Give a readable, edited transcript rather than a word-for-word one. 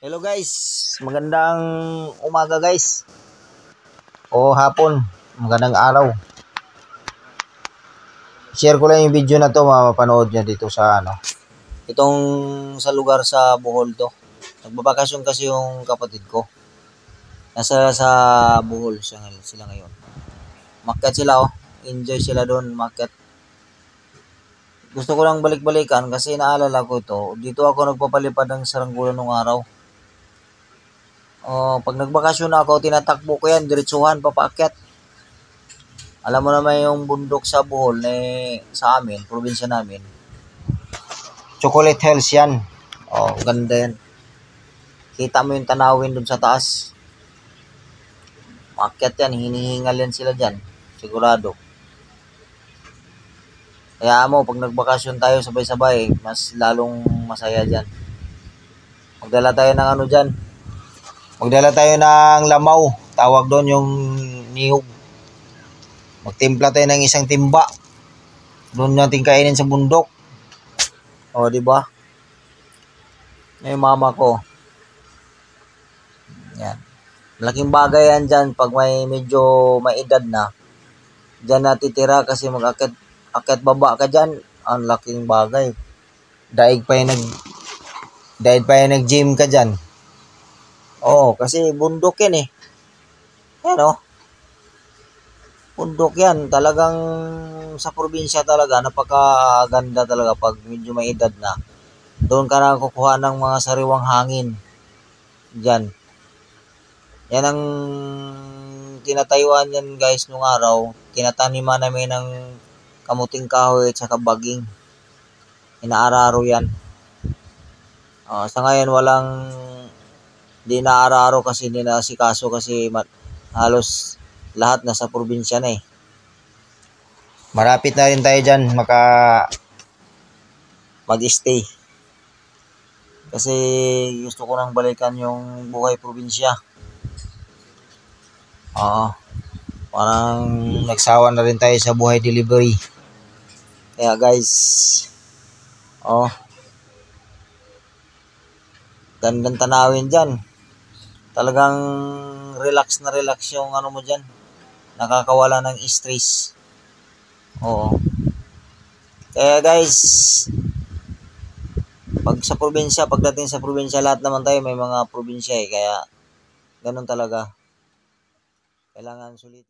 Hello guys, magandang umaga guys. O hapon, magandang araw. Share ko lang yung video na to, mapapanood nyo dito sa itong sa lugar sa Bohol to. Nagbabakasyon kasi yung kapatid ko. Nasa sa Bohol sila ngayon. Makyat sila enjoy sila doon, makyat. Gusto ko lang balik-balikan kasi naalala ko ito. Dito ako nagpapalipad ng saranggola nung araw. Pag nagbakasyon ako, tinatakbo ko yan, diretsuhan, papaakyat. Alam mo naman yung bundok sa Bohol, sa amin, probinsya namin. Chocolate Hills yan. Ganda yan. Kita mo yung tanawin dun sa taas. Paakyat yan, hinihingal yan sila dyan. Sigurado. Kaya mo, pag nagbakasyon tayo sabay-sabay, mas lalong masaya dyan. Magdala tayo ng dyan. Magdala tayo ng lamaw. Tawag doon yung niyog. Magtimpla tayo ng isang timba. Doon natin kainin sa bundok. Di ba? Yung mama ko. Yan. Malaking bagay yan dyan pag medyo may edad na. Dyan natitira kasi mag-akit baba ka dyan. Ang laking bagay. Daig pa yung nag-gym ka dyan. Kasi bundok yan Yan bundok yan. Talagang sa probinsya talaga, napakaganda talaga pag medyo may edad na. Doon ka na kukuha ng mga sariwang hangin. Diyan. Yan ang tinatayuan yan guys nung araw. Tinataniman namin ng kamuting kahoy at saka baging. Inaararo yan. Sa ngayon di naararo kasi hindi nasikaso kasi halos lahat nasa probinsya na Marapit na rin tayo dyan mag-stay. Kasi gusto ko nang balikan yung buhay probinsya. Parang nagsawa na rin tayo sa buhay delivery. Kaya guys, gandang tanawin dyan. Talagang relax na relax yung mo dyan. Nakakawala ng stress. Kaya guys, pagdating sa probinsya, lahat naman tayo may mga probinsya kaya ganun talaga. Kailangan sulitin.